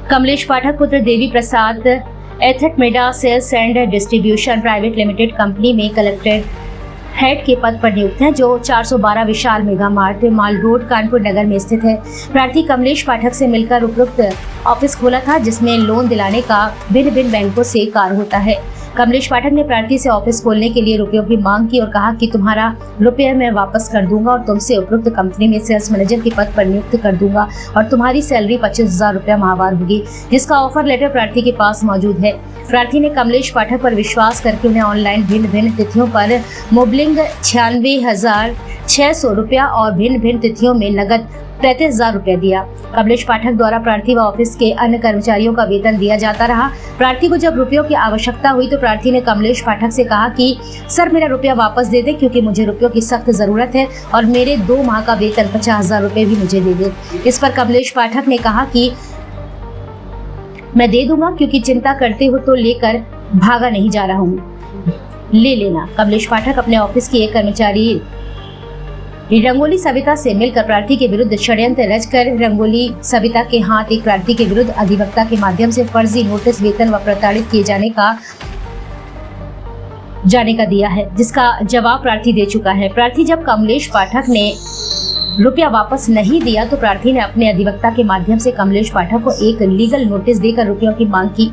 कमलेश पाठक पुत्र देवी प्रसाद एथेटमेडा sales and distribution private limited company में कलेक्टर हेड के पद पर नियुक्त हैं, जो 412 Vishal mega mart mall road Kanpur Nagar में स्थित है। प्रार्थी कमलेश पाठक से मिलकर उपरोक्त ऑफिस खोला था, जिसमें लोन दिलाने का भिन्न भिन्न बैंकों से कार्य होता है। कमलेश पाठक ने प्रार्थी से ऑफिस खोलने के लिए रुपयों की मांग की और कहा कि तुम्हारा रुपया मैं वापस कर दूंगा और तुमसे उपरोक्त कंपनी में सेल्स मैनेजर के पद पर नियुक्त कर दूंगा और तुम्हारी सैलरी 25,000 रुपया माहवार होगी, जिसका ऑफर लेटर प्रार्थी के पास मौजूद है। प्रार्थी ने कमलेश पाठक पर विश्वास करके उन्हें ऑनलाइन भिन्न भिन्न तिथियों पर मोबलिंग 96,600 रुपया और भिन्न भिन्न तिथियों में नगद 33,000 रुपया दिया। कमलेश पाठक द्वारा प्रार्थी व ऑफिस के अन्य कर्मचारियों का वेतन दिया जाता रहा। प्रार्थी को जब रुपयों की आवश्यकता हुई तो प्रार्थी ने कमलेश पाठक से कहा कि सर मेरा रुपया वापस दे दे, क्योंकि मुझे रुपयों की सख्त जरूरत है और मेरे 2 माह का वेतन 50,000 रुपये भी मुझे दे दे। इस पर कमलेश पाठक ने कहा कि मैं दे दूंगा, क्योंकि चिंता करते हो तो लेकर भागा नहीं जा रहा हूँ, ले लेना। कमलेश पाठक अपने ऑफिस की एक कर्मचारी रंगोली सविता से मिलकर प्रार्थी के विरुद्ध षड्यंत्र रचकर रंगोली सविता के हाथ एक प्रार्थी के विरुद्ध अधिवक्ता के माध्यम से फर्जी नोटिस वेतन व प्रताड़ित किए जाने का दिया है, जिसका जवाब प्रार्थी दे चुका है। प्रार्थी जब कमलेश पाठक ने रुपया वापस नहीं दिया तो प्रार्थी ने अपने अधिवक्ता के माध्यम से कमलेश पाठक को एक लीगल नोटिस देकर रुपयों की मांग की।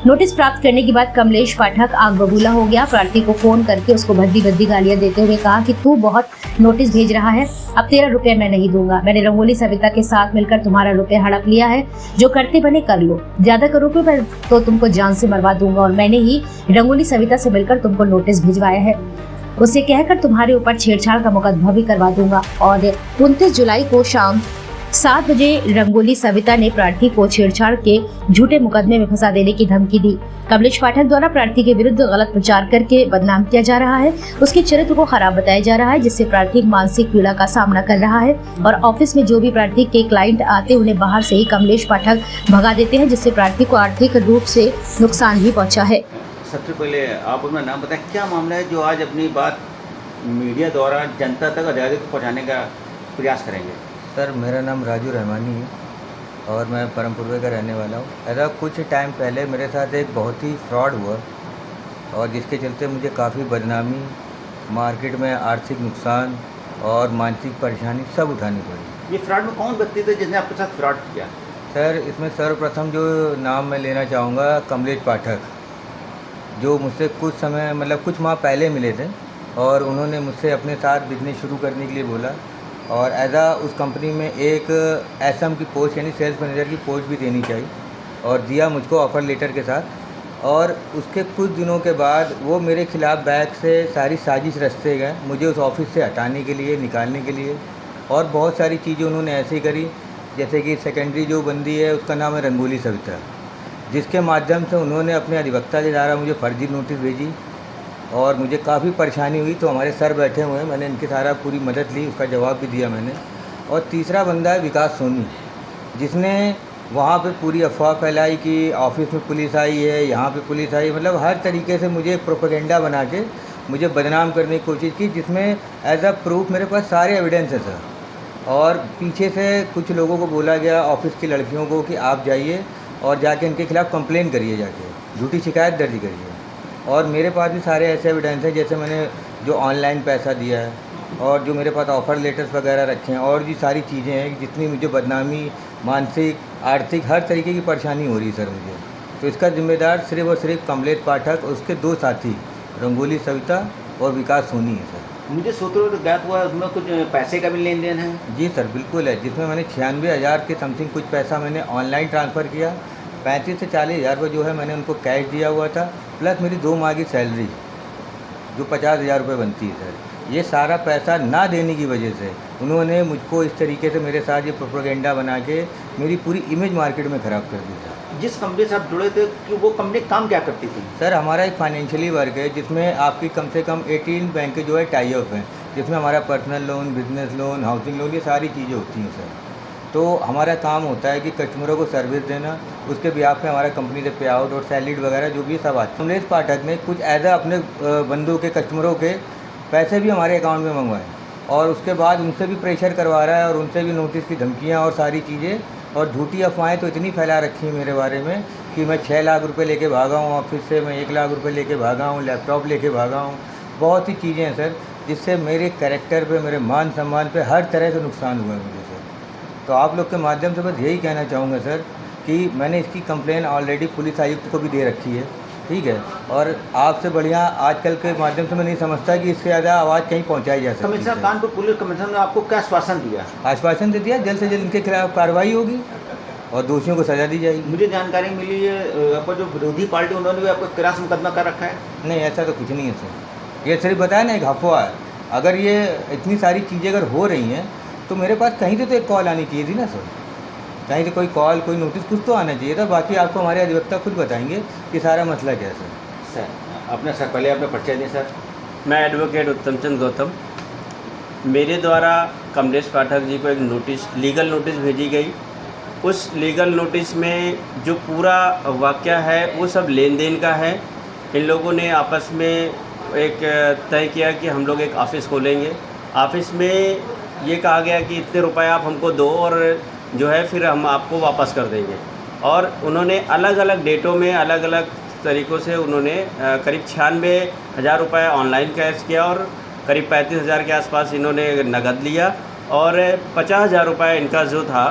नोटिस प्राप्त करने के बाद कमलेश पाठक आग बबूला हो गया। प्रार्थी को फोन करके उसको भद्दी भद्दी गालियां देते हुए कहा कि तू बहुत नोटिस भेज रहा है, अब तेरा रुपया मैं नहीं दूंगा। मैंने रंगोली सविता के साथ मिलकर तुम्हारा रुपया हड़प लिया है, जो करते बने कर लो, ज्यादा करोगे मैं तो तुमको जान से मरवा दूंगा और मैंने ही रंगोली सविता से मिलकर तुमको नोटिस भिजवाया है। उसे कहकर तुम्हारे ऊपर छेड़छाड़ का मुकदमा भी करवा दूंगा। और 29 जुलाई को शाम 7 बजे रंगोली सविता ने प्रार्थी को छेड़छाड़ के झूठे मुकदमे में फंसा देने की धमकी दी। कमलेश पाठक द्वारा प्रार्थी के विरुद्ध गलत प्रचार करके बदनाम किया जा रहा है, उसके चरित्र को खराब बताया जा रहा है, जिससे प्रार्थी मानसिक पीड़ा का सामना कर रहा है और ऑफिस में जो भी प्रार्थी के क्लाइंट आते उन्हें बाहर से ही कमलेश पाठक भगा देते हैं, जिससे प्रार्थी को आर्थिक रूप से नुकसान भी पहुँचा है। सबसे पहले आप अपना नाम बताएं, क्या मामला है जो आज अपनी बात मीडिया द्वारा जनता तक अधिकारियों को पहुँचाने का प्रयास करेंगे? सर मेरा नाम राजू रहमानी है और मैं परमपुर का रहने वाला हूँ। ऐसा कुछ टाइम पहले मेरे साथ एक बहुत ही फ्रॉड हुआ और जिसके चलते मुझे काफ़ी बदनामी, मार्केट में आर्थिक नुकसान और मानसिक परेशानी सब उठानी पड़ी। ये फ्रॉड में कौन व्यक्ति थे जिसने आपके साथ फ्रॉड किया? सर इसमें सर्वप्रथम जो नाम मैं लेना चाहूँगा कमलेश पाठक, जो मुझसे कुछ समय मतलब कुछ माह पहले मिले थे और उन्होंने मुझसे अपने साथ बिजनेस शुरू करने के लिए बोला और उस कंपनी में एक एसएम की पोस्ट यानी सेल्स मैनेजर की पोस्ट भी देनी चाहिए और दिया मुझको ऑफ़र लेटर के साथ। और उसके कुछ दिनों के बाद वो मेरे ख़िलाफ़ बैक से सारी साजिश रचते गए, मुझे उस ऑफ़िस से हटाने के लिए, निकालने के लिए, और बहुत सारी चीज़ें उन्होंने ऐसी करी। जैसे कि सेकेंडरी जो बंदी है उसका नाम है रंगोली सविता, जिसके माध्यम से उन्होंने अपने अधिवक्ता के द्वारा मुझे फर्जी नोटिस भेजी और मुझे काफ़ी परेशानी हुई। तो हमारे सर बैठे हुए हैं, मैंने इनकी सारा पूरी मदद ली, उसका जवाब भी दिया मैंने। और तीसरा बंदा है विकास सोनी, जिसने वहाँ पे पूरी अफवाह फैलाई कि ऑफिस में पुलिस आई है, यहाँ पे पुलिस आई, मतलब हर तरीके से मुझे प्रोपेगेंडा बना के मुझे बदनाम करने की कोशिश की, जिसमें एज अ प्रूफ मेरे पास सारे एविडेंस है सर। और पीछे से कुछ लोगों को बोला गया, ऑफिस की लड़कियों को, कि आप जाइए और जाके इनके खिलाफ़ कंप्लेन करिए, जाके झूठी शिकायत दर्ज करिए। और मेरे पास भी सारे ऐसे एविडेंस हैं, जैसे मैंने जो ऑनलाइन पैसा दिया है और जो मेरे पास ऑफ़र लेटर्स वगैरह रखे हैं और भी सारी चीज़ें हैं, जितनी मुझे बदनामी, मानसिक, आर्थिक हर तरीके की परेशानी हो रही है सर मुझे। तो इसका जिम्मेदार सिर्फ और सिर्फ कमलेश पाठक और उसके 2 साथी रंगोली सविता और विकास सोनी है सर। मुझे सूत्रों से ज्ञात हुआ उसमें कुछ पैसे का भी लेन देन है? जी सर बिल्कुल है, जिसमें मैंने 96,000 के समथिंग कुछ पैसा मैंने ऑनलाइन ट्रांसफ़र किया, 35 से 40,000 रुपये जो है मैंने उनको कैश दिया हुआ था, प्लस मेरी 2 माह की सैलरी जो 50,000 रुपये बनती है सर। ये सारा पैसा ना देने की वजह से उन्होंने मुझको इस तरीके से मेरे साथ ये प्रोपेगेंडा बना के मेरी पूरी इमेज मार्केट में ख़राब कर दी सर। जिस कंपनी से आप जुड़े थे कि वो कंपनी काम क्या करती थी? सर हमारा एक फाइनेंशियली वर्क है, जिसमें आपकी कम से कम 18 बैंक जो है टाई अप हैं, जिसमें हमारा personal loan, business loan, housing loan, ये सारी चीज़ें होती हैं सर। तो हमारा काम होता है कि कस्टमरों को सर्विस देना, उसके बिहाफ पे हमारा कंपनी से पे आउट और सैलरी वगैरह जो भी सब आता है। कमलेश पाठक ने कुछ ऐसा अपने बंदों के, कस्टमरों के पैसे भी हमारे अकाउंट में मंगवाए और उसके बाद उनसे भी प्रेशर करवा रहा है और उनसे भी नोटिस की धमकियाँ और सारी चीज़ें और झूठी अफवाहें तो इतनी फैला रखी हैं मेरे बारे में कि मैं 6 लाख रुपए लेके भागा हूँ ऑफिस से, मैं 1 लाख रुपए लेके भागा हूँ, लैपटॉप लेके भागा हूँ। बहुत ही चीज़ें हैं सर, जिससे मेरे कैरेक्टर पे, मेरे मान सम्मान पे हर तरह से नुकसान हुआ है मुझे सर। तो आप लोग के माध्यम से बस यही कहना चाहूँगा सर कि मैंने इसकी कंप्लेन ऑलरेडी पुलिस आयुक्त को भी दे रखी है, ठीक है। और आपसे बढ़िया आजकल के माध्यम से मैं नहीं समझता कि इससे ज़्यादा आवाज़ कहीं पहुंचाई जा सकती है। कमिश्नर कानपुर पुलिस कमिश्नर ने आपको क्या आश्वासन दिया? आश्वासन दे दिया जल्द से जल्द इनके खिलाफ कार्रवाई होगी और दोषियों को सज़ा दी जाएगी। मुझे जानकारी मिली है आपको जो विरोधी पार्टी उन्होंने भी आपको किरास मुकदमा कर रखा है। नहीं, ऐसा तो कुछ नहीं है सर, ये सिर्फ बताया ना एक अफवाह है। अगर ये इतनी सारी चीज़ें अगर हो रही हैं तो मेरे पास कहीं से तो एक कॉल आनी चाहिए थी ना सर, कहीं से कोई कॉल, कोई नोटिस, कुछ तो आना चाहिए था। बाकी आपको हमारे अधिवक्ता खुद बताएंगे कि सारा मसला क्या है सर। सर अपने सर पहले अपने परिचय दें सर। मैं एडवोकेट उत्तम चंद गौतम। मेरे द्वारा कमलेश पाठक जी को एक नोटिस, लीगल नोटिस भेजी गई। उस लीगल नोटिस में जो पूरा वाक़या है वो सब लेन देन का है। इन लोगों ने आपस में एक तय किया कि हम लोग एक ऑफ़िस खोलेंगे। ऑफ़िस में ये कहा गया कि इतने रुपए आप हमको दो और जो है फिर हम आपको वापस कर देंगे। और उन्होंने अलग अलग डेटों में अलग अलग तरीक़ों से उन्होंने करीब 96,000 रुपये ऑनलाइन कैश किया और करीब 35,000 के आसपास इन्होंने नकद लिया और 50,000 रुपये इनका जो था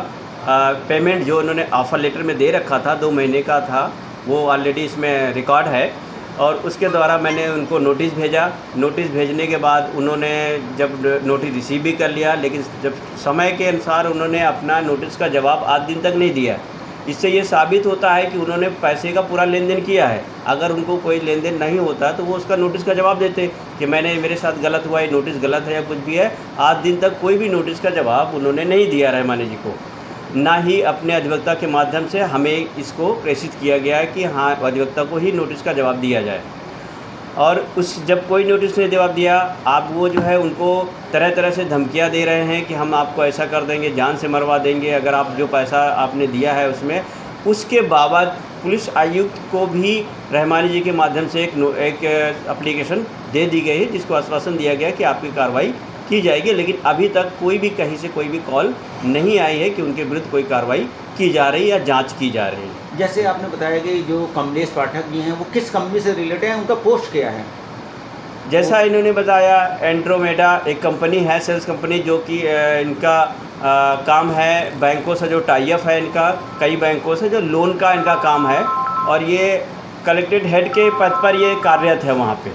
पेमेंट जो उन्होंने ऑफ़र लेटर में दे रखा था 2 महीने का था, वो ऑलरेडी इसमें रिकॉर्ड है। और उसके द्वारा मैंने उनको नोटिस भेजा। नोटिस भेजने के बाद उन्होंने जब नोटिस रिसीव भी कर लिया, लेकिन जब समय के अनुसार उन्होंने अपना नोटिस का जवाब आज दिन तक नहीं दिया। इससे ये साबित होता है कि उन्होंने पैसे का पूरा लेन देन किया है। अगर उनको कोई लेन देन नहीं होता तो वो उसका नोटिस का जवाब देते कि मैंने, मेरे साथ गलत हुआ, ये नोटिस गलत है या कुछ भी है। आज दिन तक कोई भी नोटिस का जवाब उन्होंने नहीं दिया रहमानी जी को, ना ही अपने अधिवक्ता के माध्यम से हमें इसको प्रेषित किया गया है कि हाँ, अधिवक्ता को ही नोटिस का जवाब दिया जाए। और उस जब कोई नोटिस नहीं जवाब दिया, आप वो जो है उनको तरह तरह से धमकियां दे रहे हैं कि हम आपको ऐसा कर देंगे, जान से मरवा देंगे अगर आप जो पैसा आपने दिया है उसमें। उसके बावजूद पुलिस आयुक्त को भी रहमानी जी के माध्यम से एक एप्लीकेशन दे दी गई है, जिसको आश्वासन दिया गया कि आपकी कार्रवाई की जाएगी। लेकिन अभी तक कोई भी कहीं से कोई भी कॉल नहीं आई है कि उनके विरुद्ध कोई कार्रवाई की जा रही है या जांच की जा रही है। जैसे आपने बताया कि जो कमलेश पाठक जी हैं वो किस कंपनी से रिलेटेड हैं, उनका पोस्ट क्या है? जैसा इन्होंने बताया, एंड्रोमेडा एक कंपनी है, सेल्स कंपनी, जो कि इनका काम है बैंकों से जो टाई अप है इनका, कई बैंकों से जो लोन का इनका काम है। और ये कलेक्टेड हेड के पद पर ये कार्यरत है वहाँ पे।